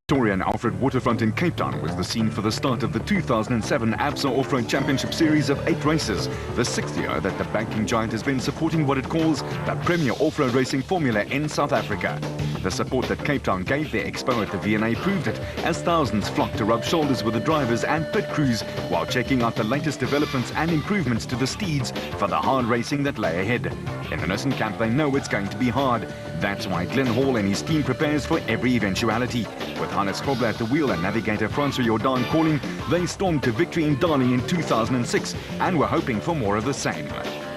Victorian Alfred Waterfront in Cape Town was the scene for the start of the 2007 ABSA Off-Road Championship series of 8 races, the 6th year that the banking giant has been supporting what it calls the premier off-road racing formula in South Africa. The support that Cape Town gave their expo at the V&A proved it, as thousands flocked to rub shoulders with the drivers and pit crews while checking out the latest developments and improvements to the steeds for the hard racing that lay ahead. In the Nissan camp, they know it's going to be hard. That's why Glenn Hall and his team prepares for every eventuality. With Hannes Grobler at the wheel and navigator Francois Jordan calling, they stormed to victory in Darling in 2006 and were hoping for more of the same.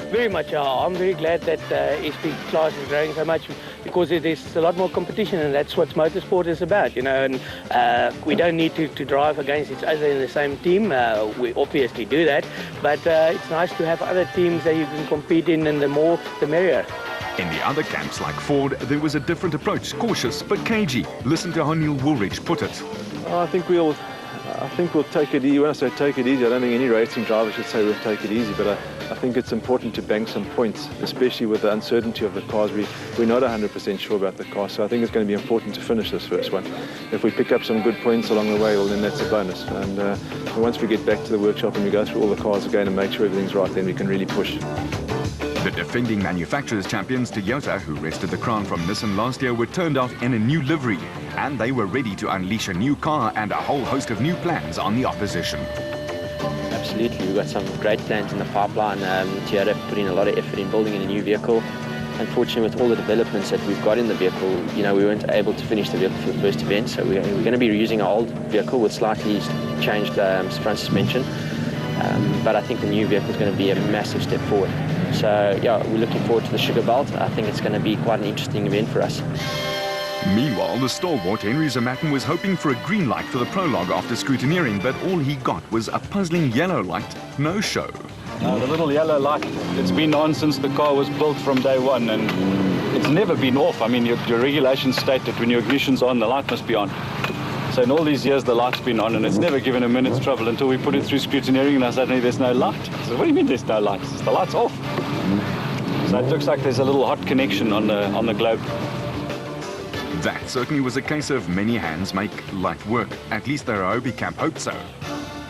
Very much. I'm very glad that SP class is growing so much because it is a lot more competition, and that's what motorsport is about, you know. And we don't need to drive against each other in the same team. We obviously do that, but it's nice to have other teams that you can compete in, and the more the merrier. In the other camps like Ford, there was a different approach, cautious but cagey. Listen to how Neil Woolridge put it. I think we'll take it easy. When I say take it easy, I don't think any racing driver should say we'll take it easy, but I think it's important to bank some points, especially with the uncertainty of the cars. We're not 100% sure about the car, so I think it's going to be important to finish this first one. If we pick up some good points along the way, well, then that's a bonus. And once we get back to the workshop and we go through all the cars again and make sure everything's right, then we can really push. The defending manufacturers champions Toyota, who wrested the crown from Nissan last year, were turned out in a new livery, and they were ready to unleash a new car and a whole host of new plans on the opposition. Absolutely, we've got some great plans in the pipeline. Toyota put in a lot of effort in building in a new vehicle. Unfortunately, with all the developments that we've got in the vehicle, you know, we weren't able to finish the vehicle for the first event, so we're going to be reusing our old vehicle with slightly changed front suspension. But I think the new vehicle is going to be a massive step forward. So yeah, we're looking forward to the Sugar Belt. I think it's going to be quite an interesting event for us. Meanwhile, the stalwart Henry Zamatin was hoping for a green light for the prologue after scrutineering, but all he got was a puzzling yellow light, no show. The little yellow light, it's been on since the car was built from day one, and it's never been off. I mean, your regulations state that when your ignition's on, the light must be on. So in all these years, the light's been on, and it's never given a minute's trouble until we put it through scrutineering, and suddenly there's no light. So what do you mean there's no light? The light's off. So it looks like there's a little hot connection on the globe. That certainly was a case of many hands make light work. At least the Rhobi camp hoped so.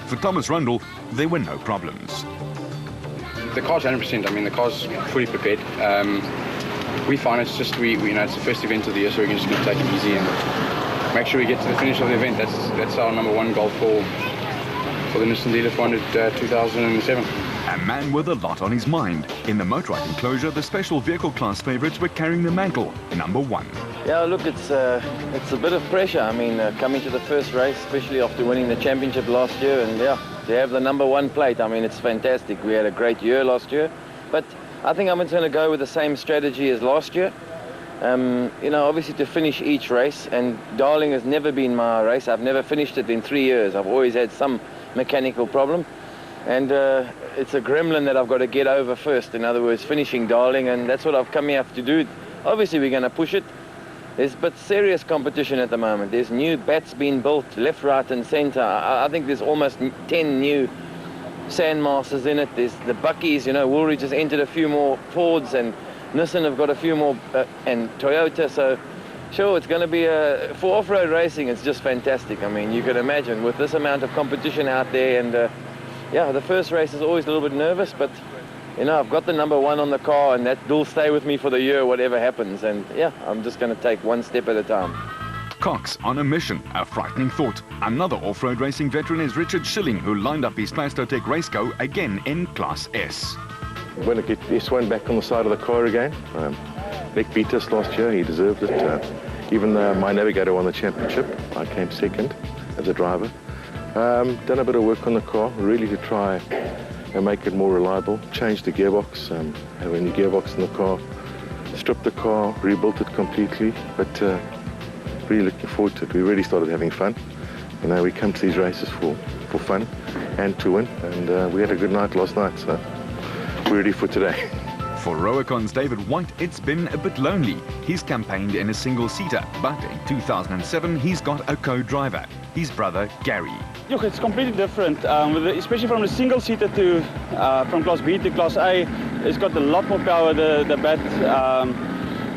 For Thomas Rundle, there were no problems. The car's 100%. I mean, the car's fully prepared. We find it's just we you know, it's the first event of the year, so we're just going to take it easy and make sure we get to the finish of the event. That's our number one goal for the Nissan Dealer 400 2007. A man with a lot on his mind. In the motorite enclosure, the special vehicle class favourites were carrying the mantle, number 1. Yeah, look, it's a bit of pressure. I mean, coming to the first race, especially after winning the championship last year, and yeah, to have the number 1 plate, I mean, it's fantastic. We had a great year last year, but I think I'm going to go with the same strategy as last year. You know, obviously to finish each race, and Darling has never been my race. I've never finished it in 3 years. I've always had some mechanical problem, and it's a gremlin that I've got to get over first. In other words, finishing Darling, and that's what I've come here to do. Obviously, we're going to push it. There's but serious competition at the moment. There's new bats being built left, right, and centre. I think there's almost 10 new Sandmasters in it. There's the Buckies. You know, Woolridge has entered a few more Fords, and Nissan have got a few more, and Toyota. So, sure, it's going to be for off-road racing. It's just fantastic. I mean, you can imagine with this amount of competition out there, and yeah, the first race is always a little bit nervous, but you know, I've got the number 1 on the car, and that will stay with me for the year, whatever happens. And yeah, I'm just going to take one step at a time. Cox on a mission, a frightening thought. Another off-road racing veteran is Richard Schilling, who lined up his Plastotech Raceco again in Class S. I'm going to get S1 back on the side of the car again. Nick beat us last year, he deserved it. Even though my navigator won the championship, I came second as a driver. Done a bit of work on the car, really to try and make it more reliable. Changed the gearbox, have a new gearbox in the car, stripped the car, rebuilt it completely, but really looking forward to it. We really started having fun. You know, we come to these races for fun and to win, and we had a good night last night, so we're ready for today. For Roacon's David White, it's been a bit lonely. He's campaigned in a single-seater, but in 2007 he's got a co-driver, his brother Gary. Look, it's completely different, especially from the single-seater to from Class B to Class A. It's got a lot more power, the bat.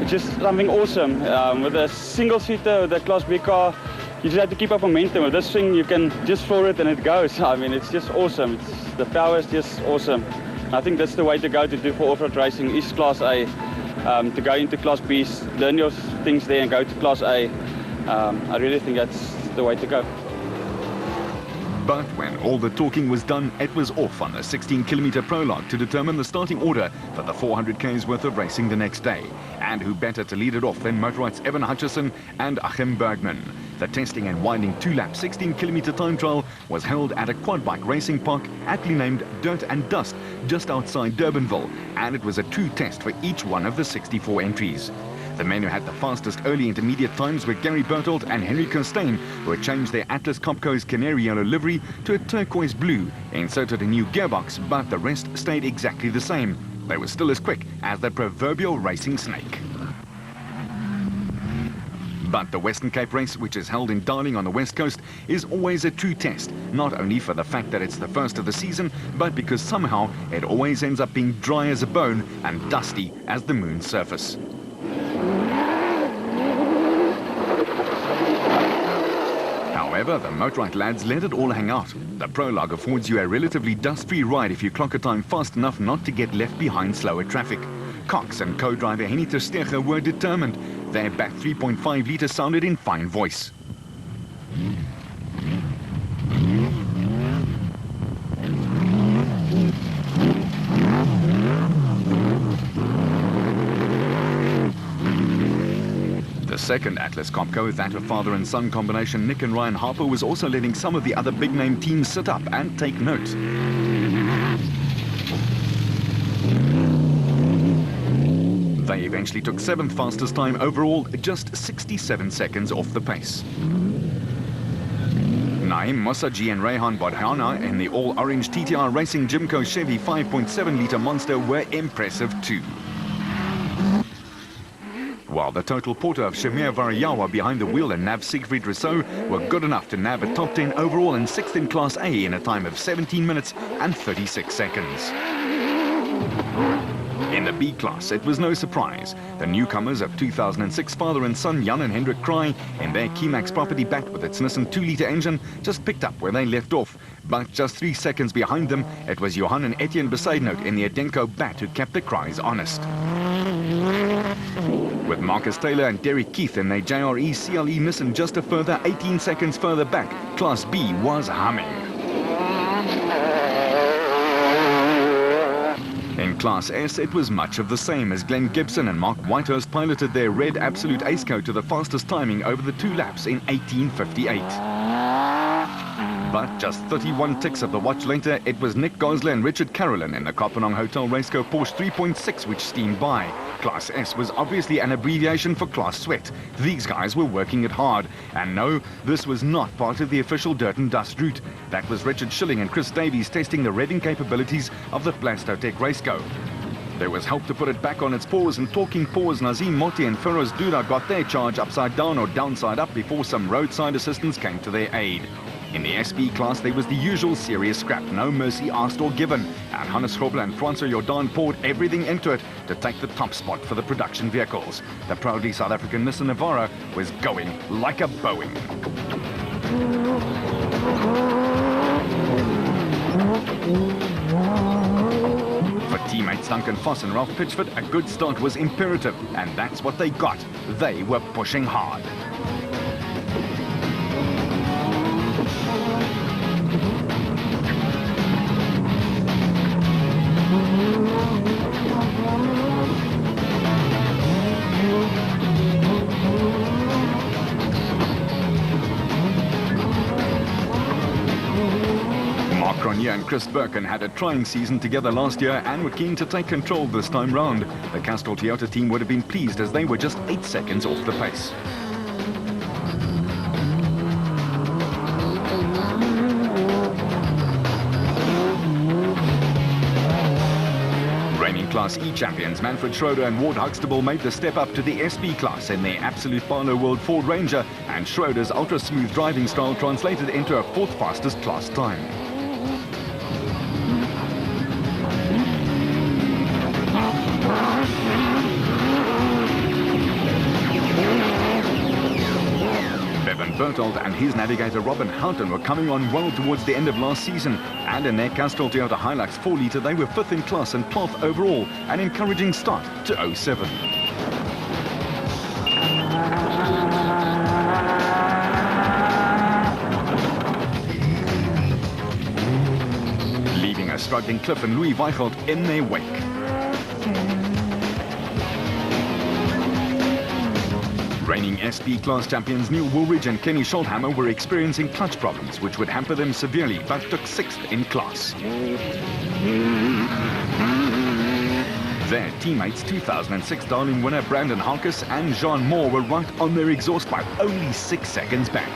It's just something awesome. With a single-seater, the Class B car, you just have to keep up momentum. With this thing, you can just floor it and it goes. I mean, it's just awesome. The power is just awesome. I think that's the way to go to do for off-road racing is Class A. To go into Class B, learn your things there and go to Class A. I really think that's the way to go. But when all the talking was done, it was off on the 16-kilometer prologue to determine the starting order for the 400 k's worth of racing the next day. And who better to lead it off than Motorite's Evan Hutchison and Achim Bergman. The testing and winding 2-lap 16-kilometer time trial was held at a quad bike racing park aptly named Dirt and Dust just outside Durbanville, and it was a true test for each one of the 64 entries. The men who had the fastest early intermediate times were Gary Bertolt and Henry Costain, who had changed their Atlas Copco's canary yellow livery to a turquoise blue, inserted a new gearbox, but the rest stayed exactly the same. They were still as quick as the proverbial racing snake. But the Western Cape race, which is held in Darling on the West Coast, is always a true test, not only for the fact that it's the first of the season, but because somehow it always ends up being dry as a bone and dusty as the moon's surface. However, the Motorite lads let it all hang out. The prologue affords you a relatively dust-free ride if you clock a time fast enough not to get left behind slower traffic. Cox and co-driver Henny ter Steger were determined. Their back 3.5 litre sounded in fine voice. The second Atlas Copco, that of father and son combination Nick and Ryan Harper, was also letting some of the other big-name teams sit up and take note. They eventually took 7th fastest time overall, just 67 seconds off the pace. Naim Mosaji and Rehan Bodhana in the all-orange TTR Racing Jimco Chevy 5.7 litre monster were impressive too. While the total porter of Shamir Varayawa behind the wheel and Nav Siegfried Rousseau were good enough to nab a top 10 overall and 6th in Class A in a time of 17 minutes and 36 seconds. In the B class, it was no surprise. The newcomers of 2006 father and son Jan and Hendrik Kraai in their Keymax property backed with its Nissan 2-litre engine just picked up where they left off. But just 3 seconds behind them, it was Johan and Etienne Besaidnout in the Adenko Bat who kept the Kraais honest. With Marcus Taylor and Derek Keith in their JRE CLE Nissan just a further 18 seconds further back, Class B was humming. In Class S, it was much of the same as Glenn Gibson and Mark Whitehurst piloted their red Absolute Aceco to the fastest timing over the 2 laps in 18:58. But just 31 ticks of the watch later, it was Nick Gosler and Richard Carolyn in the Kopenhagen Hotel Raceco Porsche 3.6 which steamed by. Class S was obviously an abbreviation for Class Sweat. These guys were working it hard. And no, this was not part of the official Dirt and Dust route. That was Richard Schilling and Chris Davies testing the revving capabilities of the Plastotech Raceco. There was help to put it back on its paws, and talking paws, Nazim Motti and Feroz Dura got their charge upside down or downside up before some roadside assistance came to their aid. In the SB class, there was the usual serious scrap, no mercy asked or given, and Hannes Grobler and Francois Jordan poured everything into it to take the top spot for the production vehicles. The proudly South African Nissan Navara was going like a Boeing. For teammates Duncan Foss and Ralph Pitchford, a good start was imperative, and that's what they got. They were pushing hard. Cronje and Chris Birkin had a trying season together last year and were keen to take control this time round. The Castrol Toyota team would have been pleased as they were just 8 seconds off the pace. Reigning Class E champions Manfred Schroeder and Ward Huxtable made the step up to the SB class in their Absolute Barlow World Ford Ranger, and Schroeder's ultra-smooth driving style translated into a 4th fastest class time. Berthold and his navigator Robin Houghton were coming on well towards the end of last season, and in their Castrol Toyota Hilux 4-litre they were 5th in class and 12th overall, an encouraging start to 07. Leaving a struggling Cliff and Louis Weichelt in their wake. Reigning SP class champions Neil Woolridge and Kenny Schulthammer were experiencing clutch problems which would hamper them severely, but took 6th in class. Their teammates 2006 Darling winner Brandon Harkis and Jean Moore were right on their exhaust pipe, only 6 seconds back.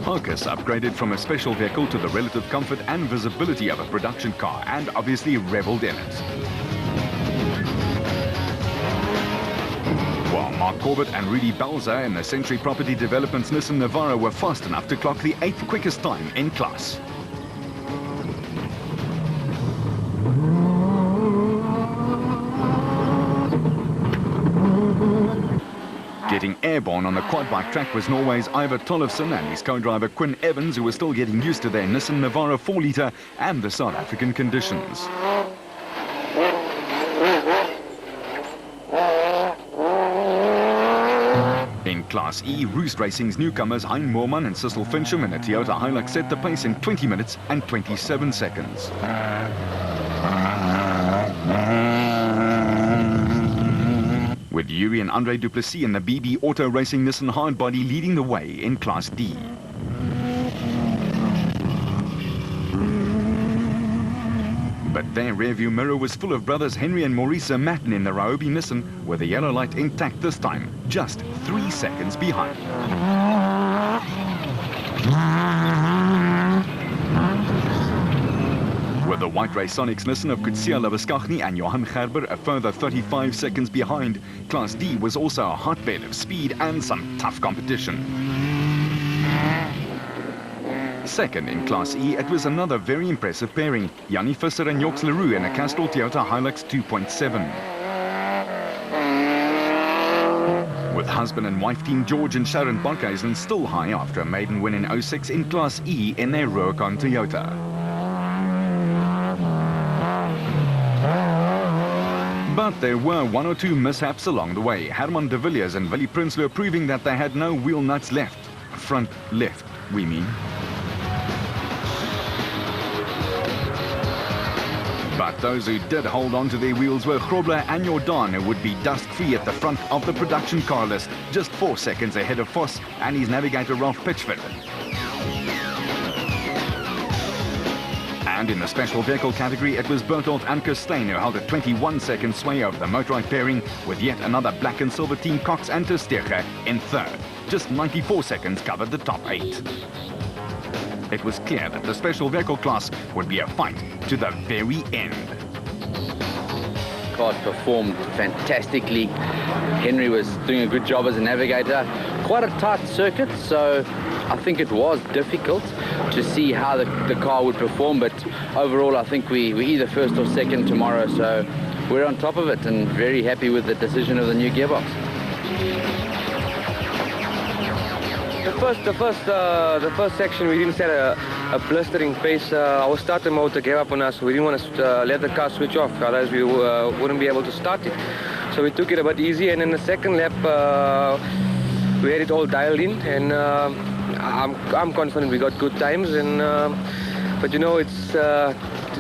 Harkis upgraded from a special vehicle to the relative comfort and visibility of a production car and obviously reveled in it. While Mark Corbett and Rudy Balza in the Century Property Development's Nissan Navara were fast enough to clock the 8th quickest time in class. Getting airborne on the quad bike track was Norway's Ivar Tollefsen and his co-driver Quinn Evans, who were still getting used to their Nissan Navara 4-litre and the South African conditions. In Class E, Roost Racing's newcomers Hein Moorman and Cecil Fincham in a Toyota Hilux set the pace in 20 minutes and 27 seconds. With Yuri and Andre Duplessis in the BB Auto Racing Nissan Hardbody leading the way in Class D. But their rearview mirror was full of brothers Henry and Maurice Matten in the Ryobi Nissan, with the yellow light intact this time, just 3 seconds behind. With the White Ray Sonics Nissan of Kutsia Labaskachny and Johan Gerber a further 35 seconds behind, Class D was also a hotbed of speed and some tough competition. Second in Class E, it was another very impressive pairing, Jannie Visser and Joks Leroux in a Castrol Toyota Hilux 2.7. With husband and wife team George and Sharon Barkhuizen still high after a maiden win in 06 in Class E in their Rurikon Toyota. But there were one or two mishaps along the way. Herman de Villiers and Willie Prinsloo proving that they had no wheel nuts left. Front left, we mean. But those who did hold on to their wheels were Grobler and Jordan, who would be dust-free at the front of the production car list, just 4 seconds ahead of Voss and his navigator Ralph Pitchford. And in the special vehicle category, it was Berthold and Kirstein who held a 21-second sway over the motorized pairing, with yet another black and silver team Cox and Tersteger in third. Just 94 seconds covered the top 8. It was clear that the special vehicle class would be a fight to the very end. Cars performed fantastically. Henry was doing a good job as a navigator. Quite a tight circuit, so I think it was difficult to see how the car would perform, but overall I think we're either first or second tomorrow, so we're on top of it and very happy with the decision of the new gearbox. The first section we didn't set a blistering pace. Our starter motor gave up on us. We didn't want to let the car switch off, otherwise we wouldn't be able to start it. So we took it a bit easy, and in the second lap we had it all dialed in, and I'm confident we got good times. And but you know, it's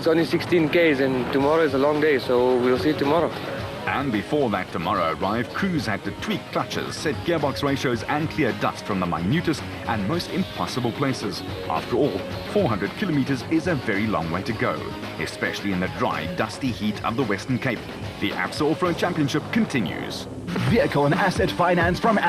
only 16 Ks, and tomorrow is a long day, so we'll see tomorrow. And before that tomorrow arrived, crews had to tweak clutches, set gearbox ratios and clear dust from the minutest and most impossible places. After all, 400 kilometers is a very long way to go, especially in the dry, dusty heat of the Western Cape. The ABSA Off-Road Championship continues. Vehicle and asset finance from